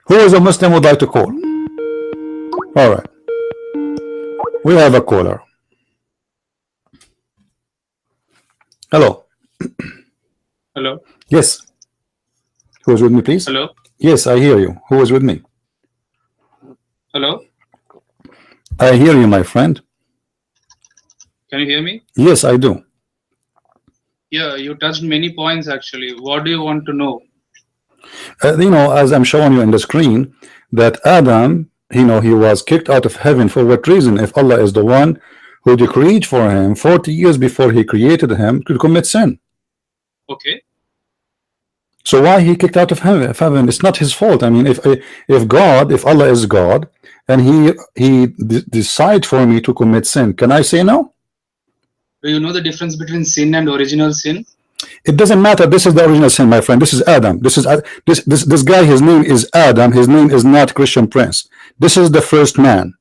Who is a Muslim would like to call? All right, we have a caller. Hello. Hello. Yes. Who is with me, please? Hello. Yes, I hear you. Who is with me? Hello. I hear you, my friend. Can you hear me? Yes, I do. Yeah, you touched many points actually. What do you want to know? You know, as I'm showing you in the screen, that Adam, you know, he was kicked out of heaven for what reason? If Allah is the one who decreed for him 40 years before he created him to commit sin. Okay. So why he kicked out of heaven? It's not his fault. I mean, if God, if Allah is God, and he decide for me to commit sin, can I say no? Do you know the difference between sin and original sin? It doesn't matter. This is the original sin, my friend. This is Adam. This is this guy. His name is Adam. His name is not Christian Prince. This is the first man.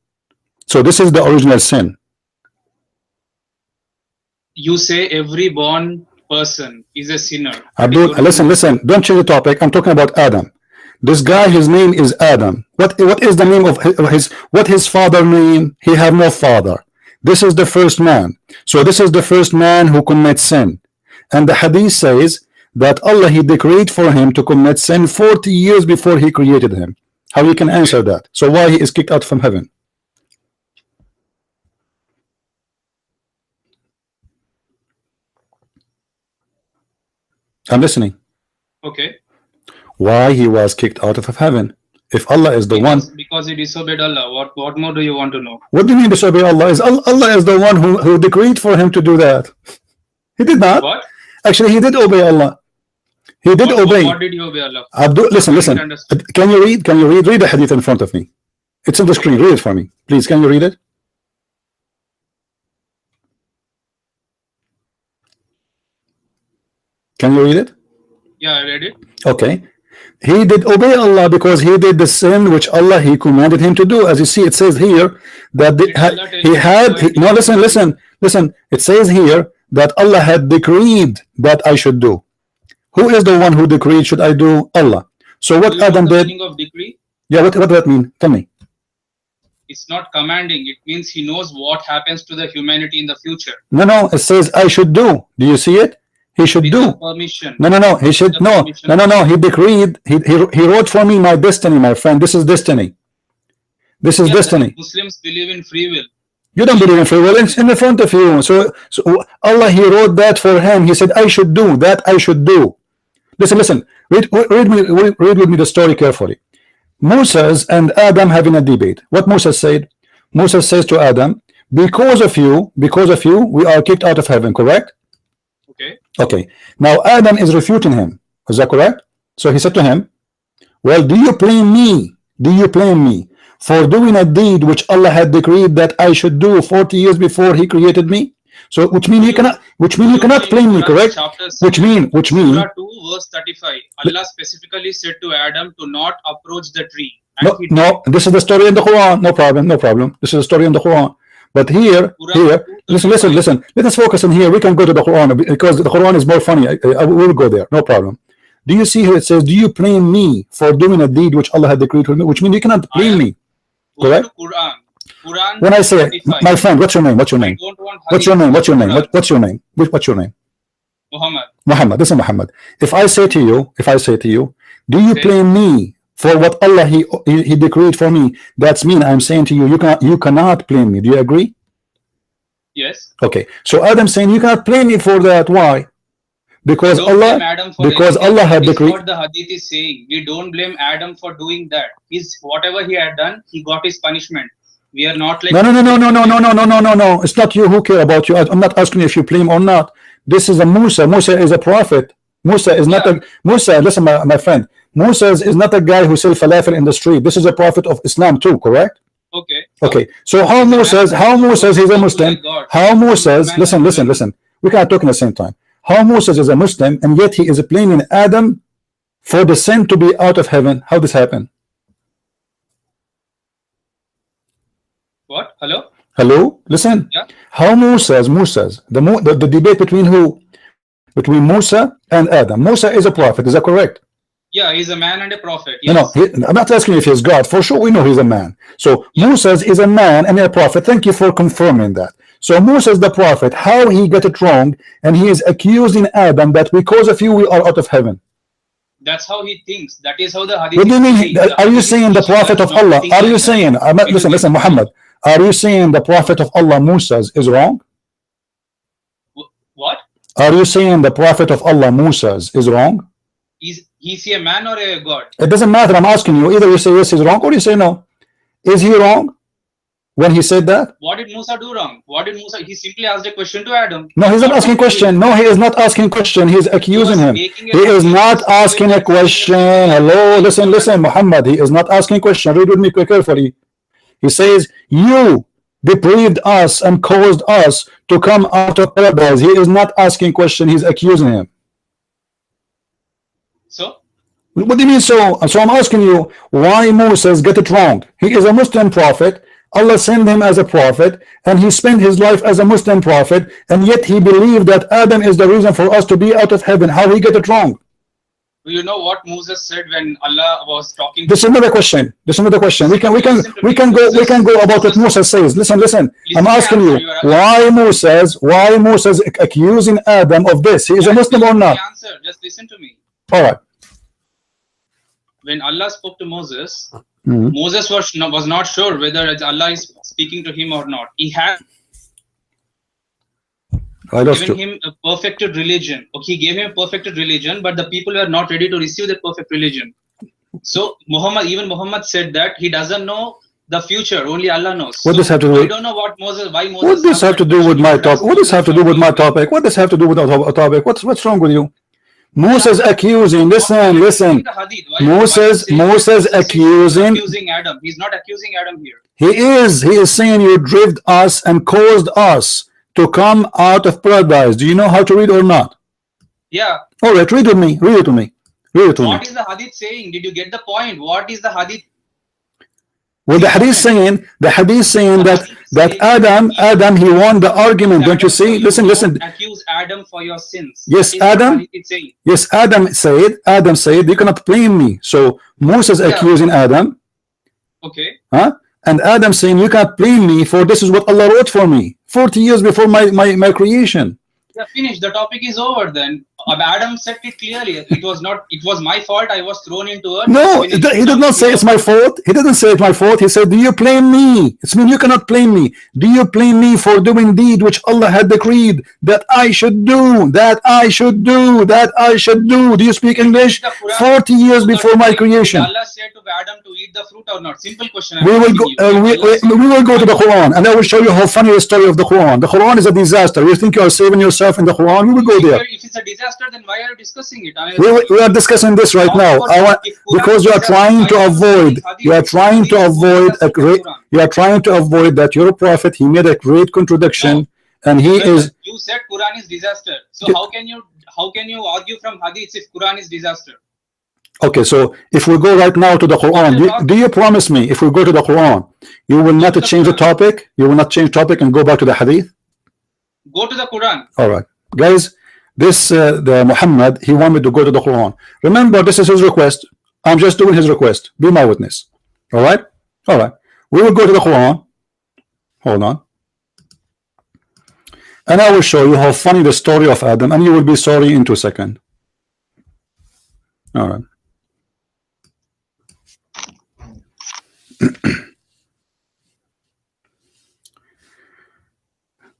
So this is the original sin. You say every born person is a sinner. Abdul, listen. Don't change the topic. I'm talking about Adam. This guy, his name is Adam. What is the name of his father name? He have no father. This is the first man. So this is the first man who commits sin. And the hadith says that Allah, he decreed for him to commit sin 40 years before he created him. How you can answer that? So why he is kicked out from heaven? I'm listening. Okay. Why he was kicked out of heaven? If Allah is the one, because he disobeyed Allah. What more do you want to know? What do you mean disobey Allah? Allah is the one who decreed for him to do that. He did not. What? Actually, he did obey Allah. He did obey. What did you obey Allah? Abdul, listen. Can you read? Can you read? Read the hadith in front of me. It's on the screen. Read it for me, please. Can you read it? Can you read it? Yeah, I read it. Okay. He did obey Allah because he did the sin which Allah he commanded him to do. As you see, it says here that listen. It says here that Allah had decreed that I should do. Who is the one who decreed should I do? Allah. So what Adam did? Of decree? Yeah, what does that mean? Tell me. It's not commanding. It means he knows what happens to the humanity in the future. No. It says I should do. Do you see it? He should do. Permission. No. He should no. He decreed. He wrote for me my destiny, my friend. This is destiny. This is destiny. Muslims believe in free will. You don't believe in free will. It's in the front of you. So Allah, he wrote that for him. He said I should do that. I should do. Listen. Read with me the story carefully. Moses and Adam having a debate. What Moses said? Moses says to Adam, because of you, we are kicked out of heaven. Correct? Okay. Now Adam is refuting him. Is that correct? So he said to him, well, do you blame me? For doing a deed which Allah had decreed that I should do 40 years before he created me? So which means you cannot blame me, correct? Which mean Surah 2 verse 35. Allah specifically said to Adam to not approach the tree. No, this is the story in the Quran. No problem. This is the story in the Quran. But here, listen. Let us focus on here. We can go to the Quran because the Quran is more funny. I will go there. No problem. Do you see here? It says, "Do you blame me for doing a deed which Allah had decreed for me?" Which means you cannot blame me. Correct? Quran. When I say, my friend, what's your name? What's your name? Muhammad. This is Muhammad. If I say to you, do you blame me for what Allah he decreed for me? That's mean I'm saying to you, you cannot blame me. Do you agree? Yes. Okay. So Adam saying you cannot blame me for that. Why? Because Allah had decreed. What the hadith is saying. We don't blame Adam for doing that. Whatever he had done, he got his punishment. We are not like no. It's not you who care about you. I'm not asking if you blame or not. This is a Musa. Musa is a prophet. Musa is not Musa. Listen, my friend. Musa is not a guy who sells falafel in the street. This is a prophet of Islam too, correct? Okay. So how Musa he's a Muslim? How Musa listen. We can't talk at the same time. How Musa is a Muslim and yet he is blaming Adam for the sin to be out of heaven? How this happen? What? Hello? Listen. Yeah. How Musa's the debate between who? Between Musa and Adam. Musa is a prophet. Is that correct? Yeah, he's a man and a prophet. No, no, Yes. I'm not asking if he's God. For sure, we know he's a man. So Moses is a man and a prophet. Thank you for confirming that. So Moses the prophet, how he got it wrong, and he is accusing Adam that because of you we are out of heaven. That's how he thinks. That is how the What hadith do you is mean? saying. The Are you hadith is saying the teaching prophet us of not to Allah? think Are you like that. saying? And to Listen, get listen, the point. Muhammad. Are you saying the prophet of Allah, Moses, is wrong? What? Are you saying the prophet of Allah, Moses, is wrong? Is he a man or a god? It doesn't matter. I'm asking you. Either you say yes, he's wrong, or you say no. Is he wrong when he said that? What did Musa do wrong? What did Musa? He simply asked a question to Adam. No, he's not What asking did he do? question. No, he is not asking question. He's accusing was him. making a He is hadith not to say asking a that question. Jesus- Hello, listen, listen, Muhammad. He is not asking question. Read with me carefully. He says, you depraved us and caused us to come out of paradise. He is not asking question. He's accusing him. So What do you mean so? So I'm asking you, why Moses get it wrong? He is a Muslim prophet. Allah sent him as a prophet, and he spent his life as a Muslim prophet, and yet he believed that Adam is the reason for us to be out of heaven. How he get it wrong? do you know what Moses said when Allah was talking? This is another question. This is another question. We can go about what Moses says. Listen. I'm asking you, why Moses accusing Adam of this? He is a Muslim or not? Answer. Just listen to me. All right. When Allah spoke to Moses, Moses was not sure whether Allah is speaking to him or not. He had given him a perfected religion. Okay, he gave him a perfected religion, but the people were not ready to receive that perfect religion. So Muhammad said that he doesn't know the future. Only Allah knows. What does have to do? I don't know why Moses. What does have to do with my topic? What does have to do with my topic? What does have to do with our topic? What's wrong with you? Moses accusing. Listen. Moses accusing Adam. He's not accusing Adam here. He is saying you drift us and caused us to come out of paradise. Do you know how to read or not? Yeah. All right, read with me. Read it to me. What is the hadith saying? Did you get the point? What is the hadith? Well, the hadith saying that Adam he won the argument. Don't you see? Listen. Accuse Adam for your sins. Yes, Adam. Yes, Adam said you cannot blame me. So Moses accusing Adam. Okay. Huh? And Adam saying you can't blame me for this is what Allah wrote for me 40 years before my creation. Yeah, finish. The topic is over then. Adam said it clearly. It was my fault. I was thrown into earth. No, he did not say it's my fault. He didn't say it's my fault. He said, do you blame me? It's mean you cannot blame me. Do you blame me for doing deed which Allah had decreed that I should do, that I should do, that I should do? Do you speak English? 40 years before my creation. Allah said to Adam to eat the fruit or not? Simple question. We will go to the Quran, and I will show you how funny the story of the Quran. The Quran is a disaster. You think you are saving yourself in the Quran? We will go there. If it's a disaster, then why are you discussing it? We are discussing this right now. Because you are trying to avoid. You are trying to avoid a great. You are trying to avoid that your prophet he made a great contradiction, and he is. You said Quran is disaster. So how can you argue from hadiths if Quran is disaster? Okay, so if we go right now to the Quran, do you promise me if we go to the Quran, you will not change the topic? You will not change topic and go back to the hadith? Go to the Quran. All right, guys. This the Muhammad he wanted me to go to the Quran. Remember, this is his request. I'm just doing his request. Be my witness. All right. We will go to the Quran. Hold on, and I will show you how funny the story of Adam, and you will be sorry in 2 seconds. All right.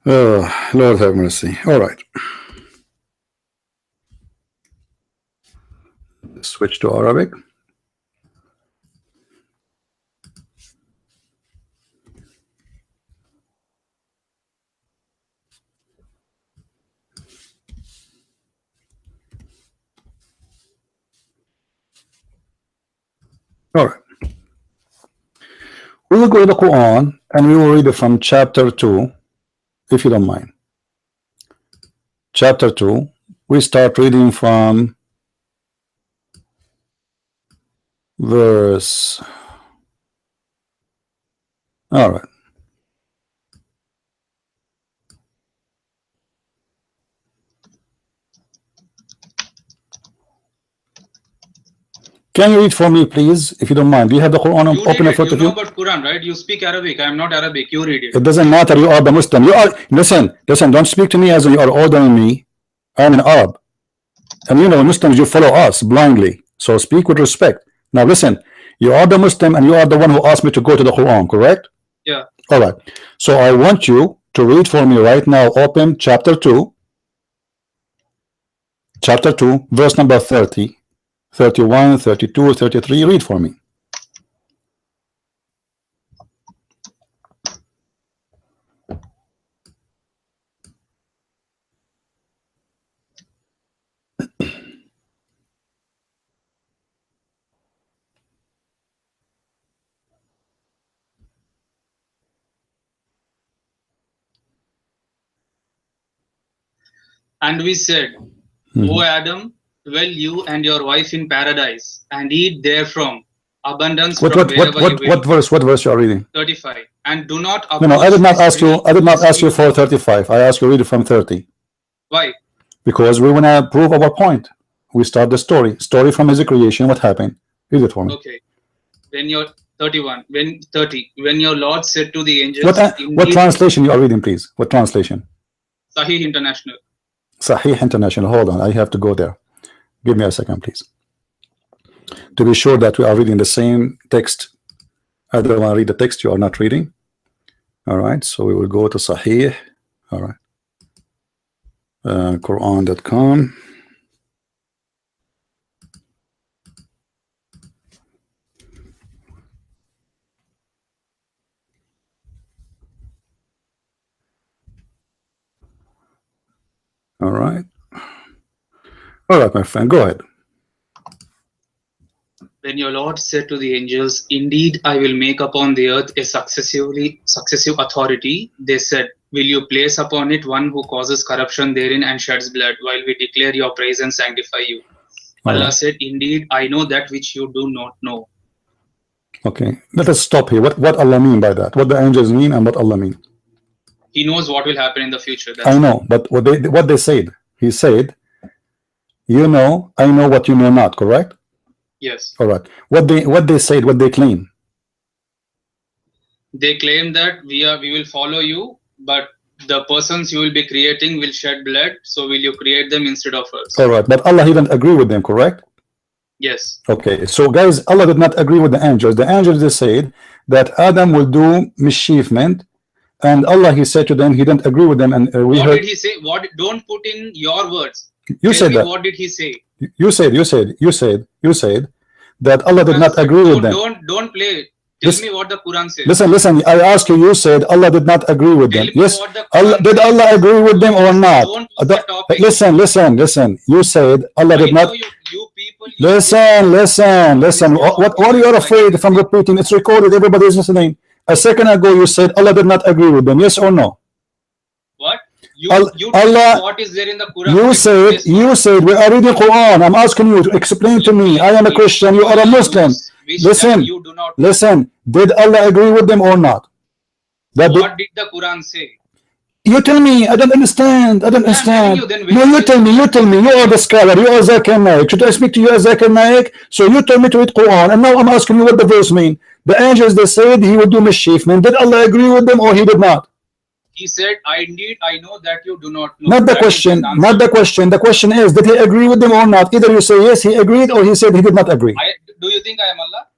Oh, Lord have mercy. All right. Switch to Arabic. All right. We will go to the Quran and we will read it from chapter 2, if you don't mind. Chapter 2. We start reading from verse. All right. Can you read for me, please, if you don't mind? Do you have the Quran You open read in it. front You of know you? about Quran, right? You speak Arabic. I am not Arabic. You read it. It doesn't matter. You are the Muslim. You are. Listen. Don't speak to me as you are older than me. I'm an Arab, and you know Muslims. You follow us blindly. So speak with respect. Now listen. You are the Muslim, and you are the one who asked me to go to the Quran. Correct? Yeah. All right. So I want you to read for me right now. Open chapter 2. Chapter 2, verse number 30, 31, 32, 33. Read for me. And we said, O Adam, dwell you and your wife in paradise, and eat therefrom abundance from wherever you will. What verse? What verse you are reading? 35. And do not No, no, I did not ask you. I did not ask you for. for 35. I asked you read it from 30. Why? Because we want to prove our point. We start the story. Story from his creation. What happened? Read it for me. Okay. When you're 31, when 30, when your Lord said to the angels, What translation you are reading, please? What translation? Sahih International. Sahih International. Hold on, I have to go there. Give me a second, please, to be sure that we are reading the same text. I don't want to read the text you are not reading. All right, so we will go to Sahih. All right, Quran.com. All right, my friend, go ahead. When your Lord said to the angels, indeed I will make upon the earth a successive authority, they said, will you place upon it one who causes corruption therein and sheds blood, while we declare your praise and sanctify you? Allah said, indeed I know that which you do not know. Okay, let us stop here. What Allah mean by that? What the angels mean and what Allah mean? He knows what will happen in the future. I know, but what they said, he said, you know, I know what you know not, correct? Yes. All right. What they said, what they claim? They claim that we will follow you, but the persons you will be creating will shed blood, so will you create them instead of us? All right, but Allah didn't agree with them, correct? Yes. Okay, so guys, Allah did not agree with the angels. The angels, they said that Adam will do mischievement, and Allah, he said to them, he didn't agree with them. And what did he say? What? Don't put in your words. You said that. What did he say? You said that Allah did not agree with them. Don't play it. Tell me what the Quran says. Listen. I asked you. You said Allah did not agree with them. Yes. Did Allah agree with them or not? Listen. You said Allah did not. Listen. What are you afraid from repeating? It's recorded. Everybody is listening. A second ago, you said Allah did not agree with them. Yes or no? What? Allah, what is there in the Quran? You said we are reading Quran. I'm asking you to explain to me. I am a Christian. You are a Muslim. Listen. Did Allah agree with them or not? What did the Quran say? You tell me. I don't understand. No, you tell me. You are the scholar. You are Zakir Naik. Should I speak to you as Zakir Naik? So you told me to read Quran, and now I'm asking you what the verse mean. The angels, they said he would do mischievement. Did Allah agree with them or he did not? He said, I know that you do not know. Not the question. The question is, did he agree with them or not? Either you say yes, he agreed, or he said he did not agree. Do you think I am Allah?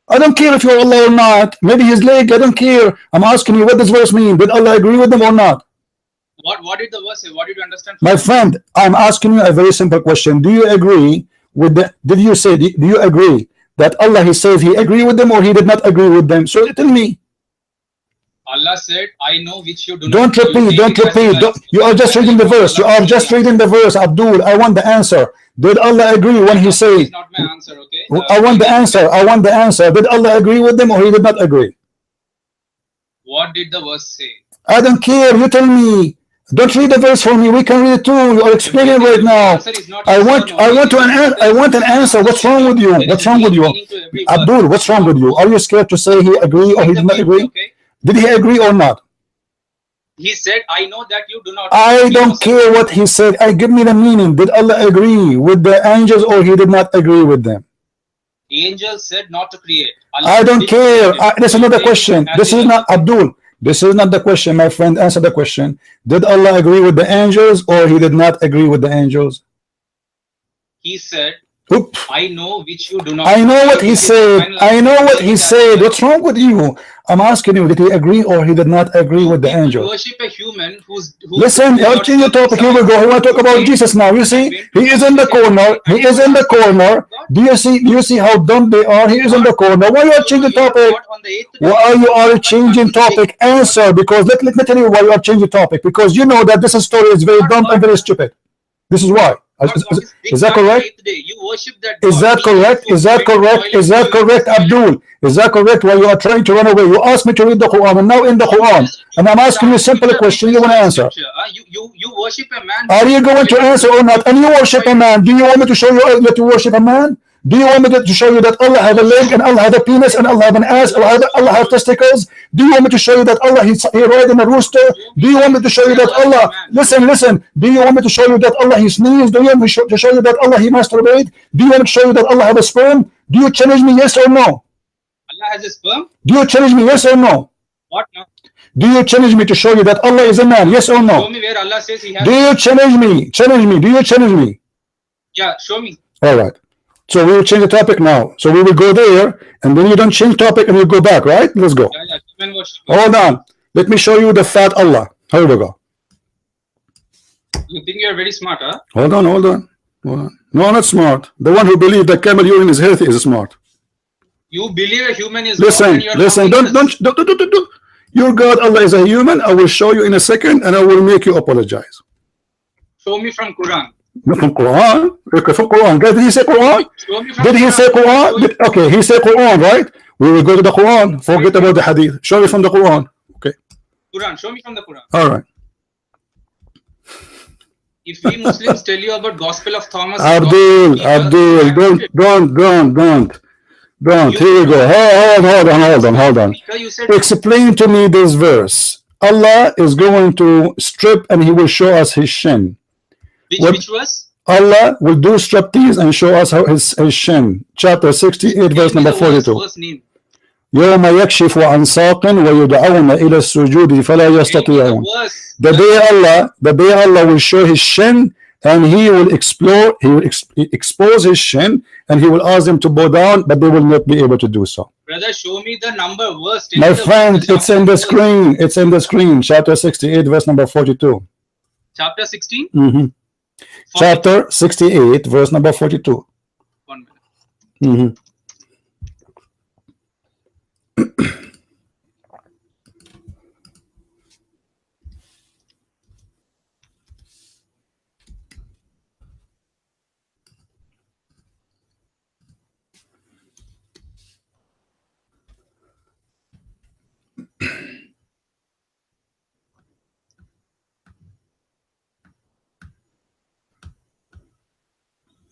I don't care if you're Allah or not. Maybe his leg, I don't care. I'm asking you what does verse mean. Did Allah agree with them or not? What did the verse say? What did you understand? My friend, I'm asking you a very simple question. Do you agree with the, do you agree that Allah, he says he agreed with them or he did not agree with them? So tell me. Allah said, I know which you do not. Don't repeat. You are just reading the verse. Abdul, I want the answer. Did Allah agree when he said? It's not my answer, okay? I want the answer. Did Allah agree with them or he did not agree? What did the verse say? I don't care. You tell me. Don't read the verse for me. We can read it too. You are explaining right now. I want an answer. What's wrong with you? Abdul, what's wrong with you? Are you scared to say he agree or he did not agree? Did he agree or not? He said, I know that you do not. I don't care what he said. Give me the meaning. Did Allah agree with the angels or he did not agree with them? Angels said not to create. I don't care. This is not the question. This is not Abdul. This is not the question, my friend. Answer the question. Did Allah agree with the angels, or he did not agree with the angels? He said, Oop. I know which you do not. I know what he said. I know what he said. What's wrong with you? I'm asking you, did he agree or he did not agree with the angel? Worship a human who's listen, I'll change the topic. Here we go. I want to talk about Jesus now. You see, he is in the corner. He is in the corner. Do you see? Do you see how dumb they are? He is in the corner. Why you are changing topic? Why you are changing topic? Answer, because let me tell you why you are changing topic. Because you know that this story is very dumb and very stupid. This is why. Is that correct? Is that correct? Is that correct? Is that correct, Abdul? Is that correct? Why you are trying to run away? You asked me to read the Quran, and now in the Quran, and I'm asking you a simple question. You want to answer? You worship a man. Are you going to answer or not? And you worship a man. Do you want me to show you that you worship a man? Do you want me to show you that Allah has a leg and Allah has a penis and Allah has an ass, Allah has testicles? Do you want me to show you that Allah he ride in a rooster? Do you want me to show you that Allah, listen, do you want me to show you that Allah he sneezed? Do you want me to show you that Allah he masturbate? Do you want me to show you that Allah have a sperm? Do you challenge me, yes or no? Allah has a sperm? Do you challenge me, yes or no? What now? Do you challenge me to show you that Allah is a man, yes or no? Show me where Allah says he has. Do you challenge me? Challenge me. Do you challenge me? Yeah, show me. All right. So we will change the topic now. So we will go there, and then you don't change topic, and we go back, right? Let's go. Hold on. Let me show you the fat Allah. Here we go. You think you're very smart, huh? Hold on. No, not smart. The one who believes that camel urine is healthy is smart. You believe a human is listen. Don't. Your God Allah is a human. I will show you in a second, and I will make you apologize. Show me from Quran. Not from Quran. Okay, from Quran. Did he say Quran? Did he say Quran? Okay, he said Quran, right? We will go to the Quran. Forget about the Hadith. Show me from the Quran. Okay. Quran. Show me from the Quran. All right. If we Muslims tell you about Gospel of Thomas, Abdul, don't. Here we go. Hold on. Explain to me this verse. Allah is going to strip and he will show us his shin. Which was? Allah will do striptease and show us how his shin. Chapter 68, verse number 42. يوم يكشف عن ساق ويدعون إلى السجود فلا يستطيعون. The day Allah will show his shin and he will expose his shin and he will ask them to bow down, but they will not be able to do so. Brother, show me the number verse. My friend, it's in the screen. It's in the screen. Chapter 68, verse number 42. Chapter 16? Mm-hmm. Chapter 68, verse number 42. 1 minute. Mm-hmm.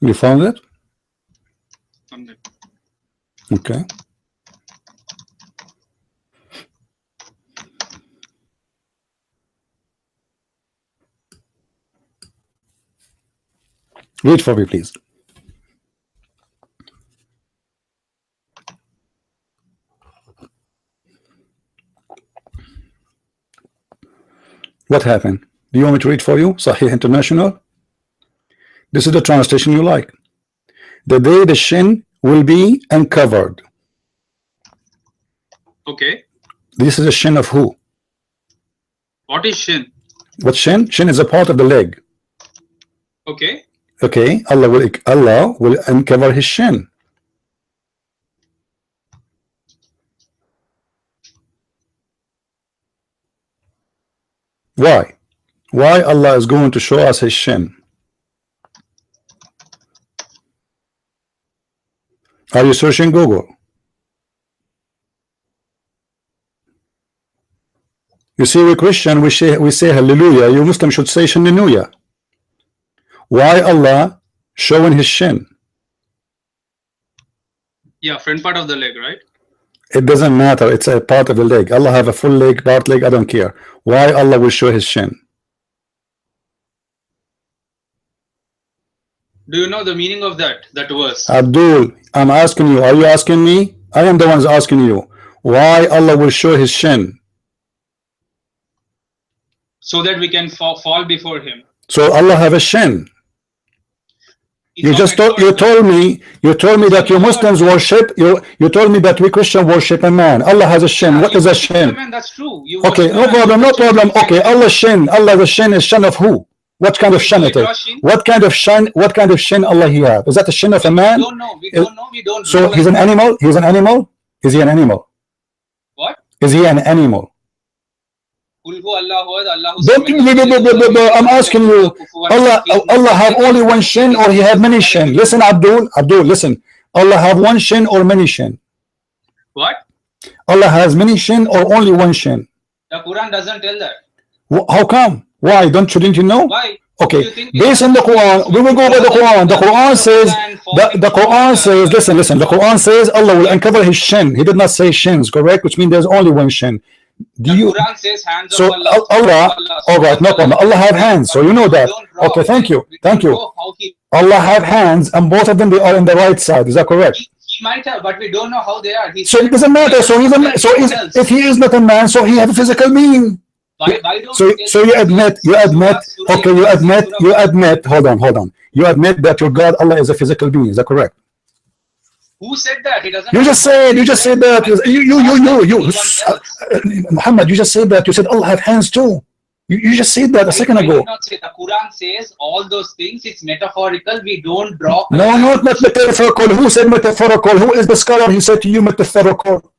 You found it? Okay. Read for me, please. What happened? Do you want me to read for you? Sahih International. This is the translation you like. The day the shin will be uncovered. Okay. This is the shin of who? What is shin? What shin? Shin is a part of the leg. Okay. Okay. Allah will uncover his shin. Why? Why Allah is going to show us his shin? Are you searching Google? You see, we Christian, we say hallelujah. You Muslim should say shinnuya. Why Allah showing his shin? Yeah, front part of the leg, right? It doesn't matter. It's a part of the leg. Allah have a full leg, part leg. I don't care. Why Allah will show his shin? Do you know the meaning of that verse? Abdul, I'm asking you. Are you asking me? I am the ones asking you. Why Allah will show His shin? So that we can fall before Him. So Allah have a shin. It's You not just metaphorical. you told me that you Muslims worship you told me that we Christian worship a man. Allah has a shin. What is a shin? Man, that's true. You Okay, worship no a man, problem, you no worship problem. a Okay, man. Allah shin. Allah the shin is shin of who? What kind of shin it is? What kind of shin? What kind of shin Allah he have? Is that the shin of a man? We don't know. We don't know. We don't So know. he's an animal. He's an animal. Is he an animal? What? Is he an animal? I'm asking you. Allah have only one shin or he have many shin? Listen, Abdul, listen. Allah have one shin or many shin? What? Allah has many shin or only one shin? The Quran doesn't tell that. How come? Why? Shouldn't you know? Why? Okay, based on the Quran, we will go by the Quran. The Quran says, the Quran says, listen, the Quran says Allah will uncover his shin. He did not say shins, correct? Which means there's only one shin. Do you? Quran says hands So of Allah. Allah, all right, no problem. Allah have hands, so you know that. Okay, thank you. Allah have hands, and both of them they are in the right side. Is that correct? He might have, but we don't know how they are. So it doesn't matter. So he's a man. So if he is not a man, so he have a physical being. Why don't So you admit. Okay, you admit. Hold on. You admit that your God Allah is a physical being. Is that correct? Who said that? He doesn't. You just said that. Muhammad, you just said that. You said Allah have hands too. You just said that a second ago. Not say. The Quran says all those things. It's metaphorical. We don't draw. No, not metaphorical. Who said metaphorical? Who is the scholar? He said to you metaphorical.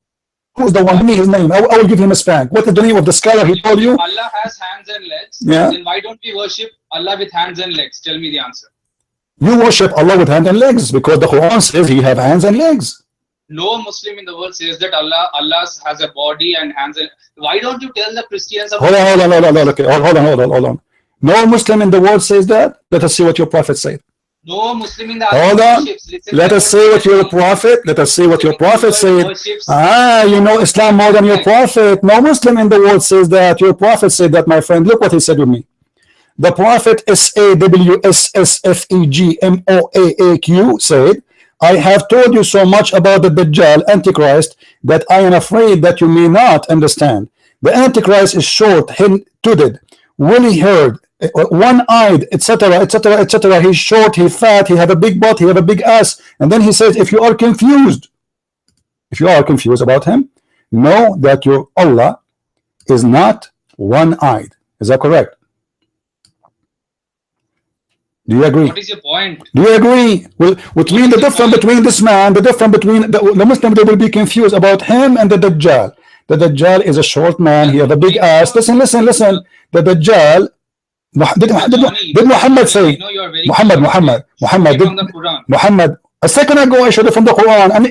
Who's the one? Give me his name. I will give him a spank. What is the name of the scholar he told you? Allah has hands and legs. Yeah. Then why don't we worship Allah with hands and legs? Tell me the answer. You worship Allah with hands and legs because the Quran says he have hands and legs. No Muslim in the world says that Allah has a body and hands. And why don't you tell the Christians? Hold on. Okay, hold on. No Muslim in the world says that. Let us see what your prophet said. No Muslim in the Hold on. Let us see what your prophet. Let us see what your prophet said. You know Islam more than your prophet. No Muslim in the world says that. Your prophet said that, my friend. Look what he said with me. The prophet SAWSSFEGMOAAQ said, I have told you so much about the Dajjal Antichrist that I am afraid that you may not understand. The Antichrist is short-toothed, woolly-haired, one-eyed, etc. He's short, he's fat, he have a big butt, he have a big ass. And then he says, if you are confused about him, know that your Allah is not one-eyed. Is that correct? Do you agree? What is your point? Do you agree? Well, between the difference between this man, the difference between the Muslim, they will be confused about him and the Dajjal. The Dajjal is a short man. He has a big ass. Listen. The Dajjal. Did Muhammad say? Muhammad. A second ago I showed it from the Quran, and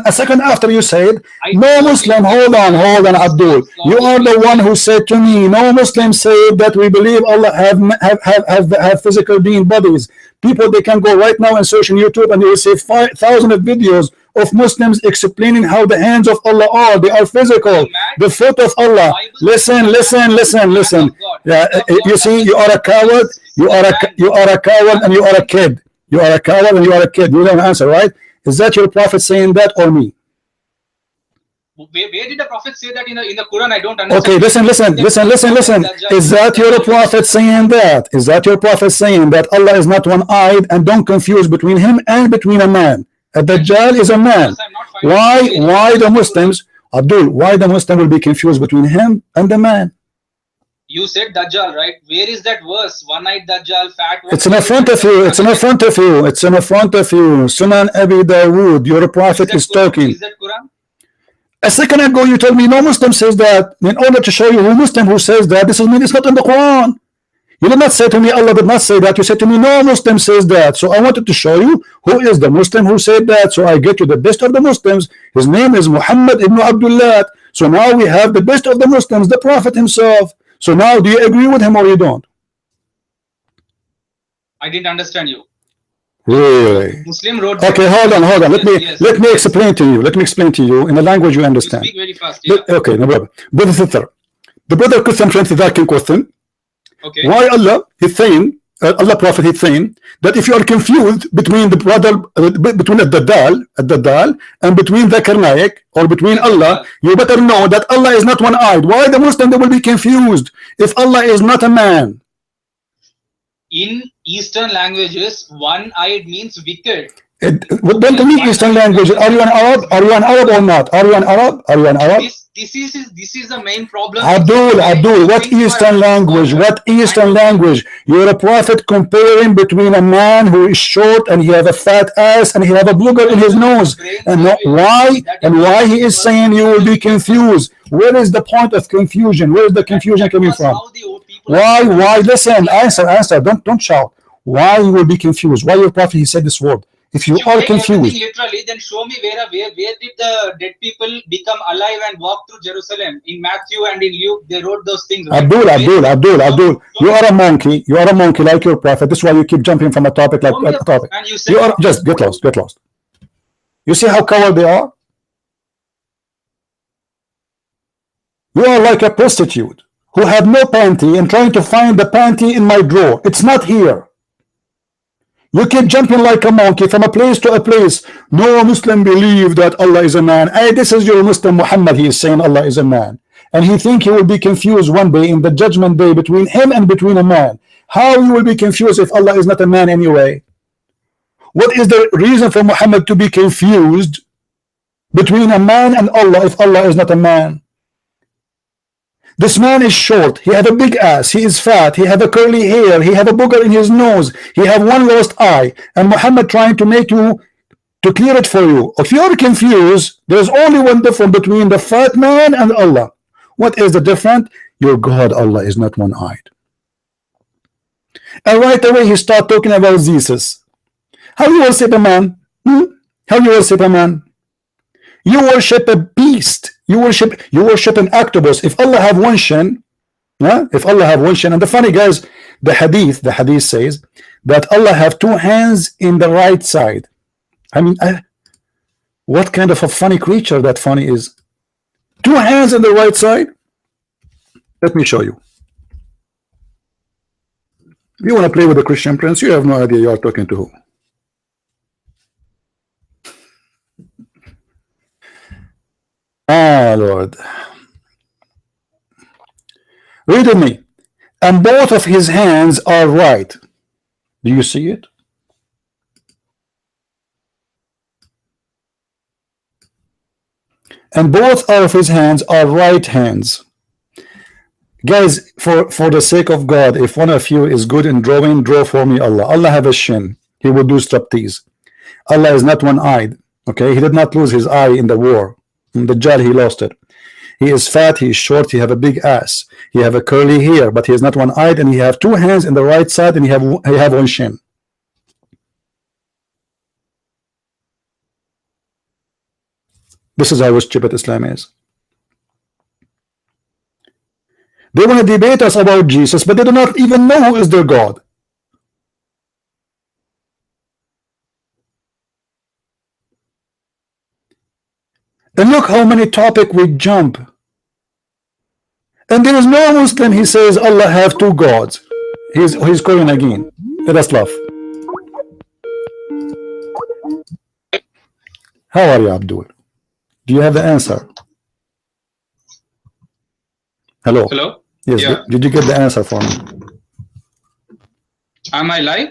a second after you said, no Muslim. Hold on, Abdul. You are the one who said to me, no Muslim said that we believe Allah have physical being bodies. People, they can go right now and search on YouTube, and they will see 5,000 of videos of Muslims explaining how the hands of Allah are. They are physical. The foot of Allah. Listen. Yeah, you see, you are a coward. You are a coward, and you are a kid. You are a coward and you are a kid. You don't answer, right? Is that your prophet saying that or me? Where did the prophet say that in the Quran? I don't understand. Okay, listen. Is that your prophet saying that? Is that your prophet saying that Allah is not one-eyed, and don't confuse between him and between a man? A Dajjal is a man. Why the Muslims, Abdul, why the Muslim will be confused between him and the man? You said Dajjal, right? Where is that verse? One-eyed Dajjal, fat. It's in front of you. Sunan Abi Dawood. Your prophet is talking. Is that Quran? A second ago you told me no Muslim says that. In order to show you who Muslim who says that, this is mean it's not in the Quran. You did not say to me Allah did not say that. You said to me no Muslim says that. So I wanted to show you who is the Muslim who said that. So I get you the best of the Muslims. His name is Muhammad ibn Abdullah. So now we have the best of the Muslims, the Prophet himself. So now, do you agree with him or you don't? I didn't understand you. Really? Muslim wrote. Okay, hold on. Let me explain to you. Let me explain to you in a language you understand. You speak very fast. Yeah. Okay, no problem. Brother Sister, the brother question 20 question. Okay. Why Allah is saying Allah Prophet is saying that if you are confused between the brother, between Ad-Daddal and between Zakir Naik or between Allah, you better know that Allah is not one-eyed. Why the Muslim they will be confused if Allah is not a man? In Eastern languages, one-eyed means wicked. Don't tell me Eastern language. Are you an Arab? Are you an Arab or not? Are you an Arab? Are you an Arab? This is the main problem. Abdul, what Eastern language? What Eastern language? You're a prophet comparing between a man who is short and he have a fat ass and he have a booger in his nose. And why he is saying you will be confused? Where is the point of confusion? Where is the confusion coming from? Why? Listen, answer. Don't shout. Why you will be confused? Why your prophet he said this word? If you are confused, literally, then show me where did the dead people become alive and walk through Jerusalem? In Matthew and in Luke, they wrote those things. Right? Abdul, you are a monkey. You are a monkey like your prophet. This is why you keep jumping from a topic like a topic. And you are just get lost. You see how coward they are? You are like a prostitute who have no panty and trying to find the panty in my drawer. It's not here. You keep jumping like a monkey from a place to a place. No Muslim believe that Allah is a man. Hey, this is your Muslim Muhammad. He is saying Allah is a man. And he think he will be confused one day in the judgment day between him and between a man. How you will be confused if Allah is not a man anyway? What is the reason for Muhammad to be confused between a man and Allah if Allah is not a man? This man is short, he have a big ass, he is fat, he have a curly hair, he have a booger in his nose, he have one lost eye, and Muhammad trying to make you to clear it for you. If you are confused, there's only one difference between the fat man and Allah. What is the difference? Your God Allah is not one-eyed. And right away he start talking about Jesus. How you worship a man? How you worship a man? You worship a beast. You worship an octopus. If Allah have one shin, if Allah have one shin, and the funny guys, the hadith says that Allah have two hands in the right side. I mean, what kind of a funny creature that funny is? Two hands in the right side. Let me show you. You want to play with the Christian Prince? You have no idea you are talking to who. Ah, Lord. Read with me. And both of his hands are right. Do you see it? And both of his hands are right hands. Guys, for the sake of God, if one of you is good in drawing, draw for me Allah. Allah have a shin. He will do striptease. Allah is not one-eyed. Okay, he did not lose his eye in the war. In the Dajjal, he lost it. He is fat, he is short, he have a big ass, he have a curly hair, but he is not one-eyed, and he have two hands in the right side, and he have one shin. This is how stupid Islam is. They want to debate us about Jesus, but they do not even know who is their God. And look how many topics we jump. And there is no Muslim, he says Allah have two gods. He's calling again. Let us laugh. How are you, Abdul? Do you have the answer? Hello. Hello. Yes. Yeah. Did you get the answer for me? Am I live?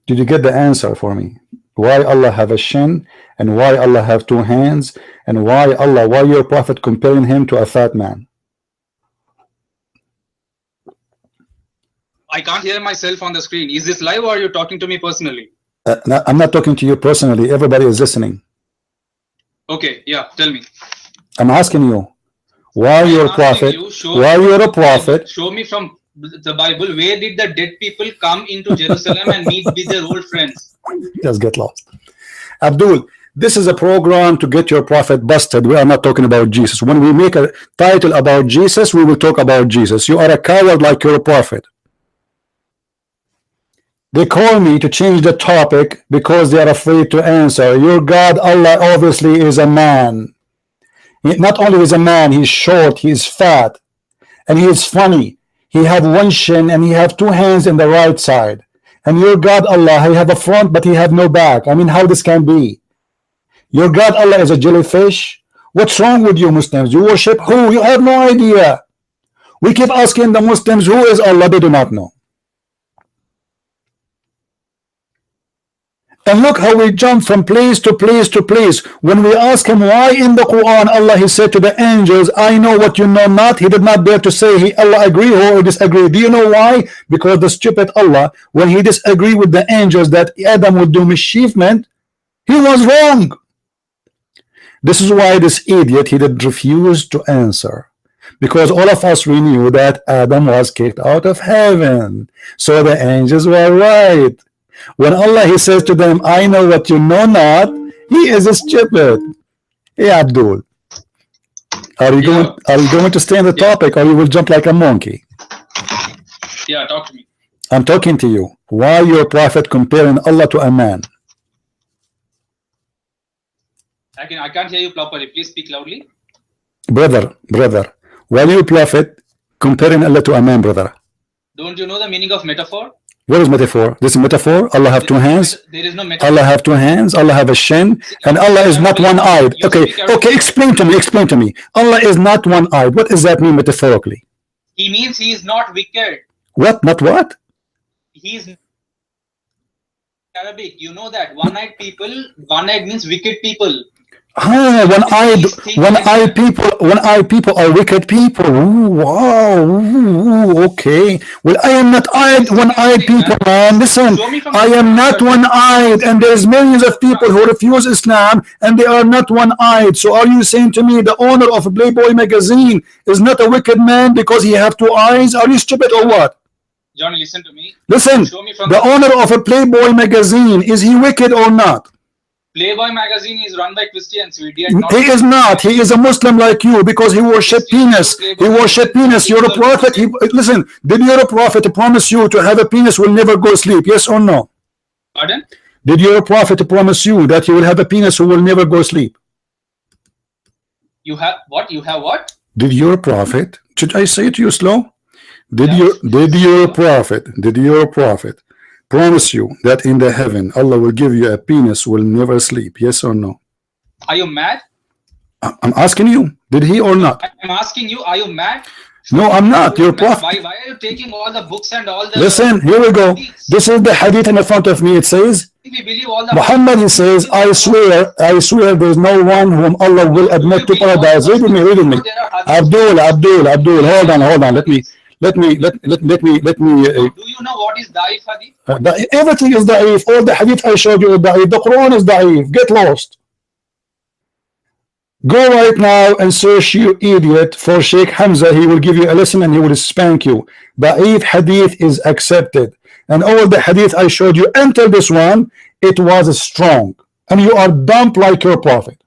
Did you get the answer for me? Why Allah have a shin, and why Allah have two hands, and why your prophet comparing him to a fat man? I can't hear myself on the screen. Is this live or are you talking to me personally? No, I'm not talking to you personally. Everybody is listening. Okay, yeah, tell me. I'm asking you, why you're a prophet? Why you're a prophet? Show me from the Bible, where did the dead people come into Jerusalem and meet with their old friends? Just get lost. Abdul, this is a program to get your prophet busted. We are not talking about Jesus. When we make a title about Jesus, we will talk about Jesus. You are a coward like you're a prophet. They call me to change the topic because they are afraid to answer. Your God, Allah, obviously is a man. Not only is a man, he's short, he's fat, and he is funny. He have one shin and he have two hands in the right side. and your God Allah, he have a front but he have no back. I mean, how this can be? Your God Allah is a jellyfish? What's wrong with you Muslims? You worship who? You have no idea. We keep asking the Muslims, who is Allah? They do not know. And look how we jump from place to place to place. When we ask him why in the Quran Allah he said to the angels, I know what you know not, he did not dare to say he Allah agree or disagree. Do you know why? Because the stupid Allah, when he disagreed with the angels that Adam would do mischievement, he was wrong. This is why this idiot, he did refuse to answer, because all of us, we knew that Adam was kicked out of heaven, so the angels were right. When Allah he says to them, I know what you know not, he is stupid. Hey Abdul, are you going to stay on the topic, or you will jump like a monkey? Yeah, talk to me. I'm talking to you. Why your prophet comparing Allah to a man? I can't hear you properly. Please speak loudly. Brother, why your prophet comparing Allah to a man, brother? Don't you know the meaning of metaphor? What is metaphor? This is metaphor. Allah have two hands. There is no metaphor. Allah have two hands. Allah have a shin, and Allah is not one-eyed. Okay, explain to me. Allah is not one-eyed. What does that mean metaphorically? He means he is not wicked. What? Not what? He is Arabic. You know that one-eyed people. One-eyed means wicked people. One-eyed people are wicked people. Ooh, wow. Ooh, okay. Well, I am not one-eyed people, man. Listen, I am not one-eyed, and there's millions of people who refuse Islam, and they are not one-eyed. So are you saying to me the owner of Playboy magazine is not a wicked man because he have two eyes? Are you stupid or what? Johnny, listen to me. Listen, the owner of a Playboy magazine, is he wicked or not? Playboy magazine is run by Christians. He is not. He is a Muslim like you, because he worship penis. He worship penis. You're a prophet. Listen, did your prophet promise you to have a penis will never go to sleep? Yes or no? Pardon? Did your prophet promise you that you will have a penis who will never go to sleep? You have what? You have what? Did your prophet? Should I say it to you slow? Did your prophet promise you that in the heaven Allah will give you a penis will never sleep? Yes or no? Are you mad? I'm asking you, did he or not? I'm asking you, are you mad? No, I'm not. Your prophet. Why are you taking all the books and all the... Listen, here we go. This is the hadith in front of me. It says, we believe all the... Muhammad, he says, I swear there is no one whom Allah will admit to paradise. Read with me. Abdul, hold on. Let me. Do you know what is da'if hadith? Everything is da'if. All the hadith I showed you is da'if. The Quran is da'if. Get lost. Go right now and search, you idiot, for Sheikh Hamza. He will give you a lesson and he will spank you. Da'if hadith is accepted. And all the hadith I showed you until this one, it was strong. And you are dumb like your prophet.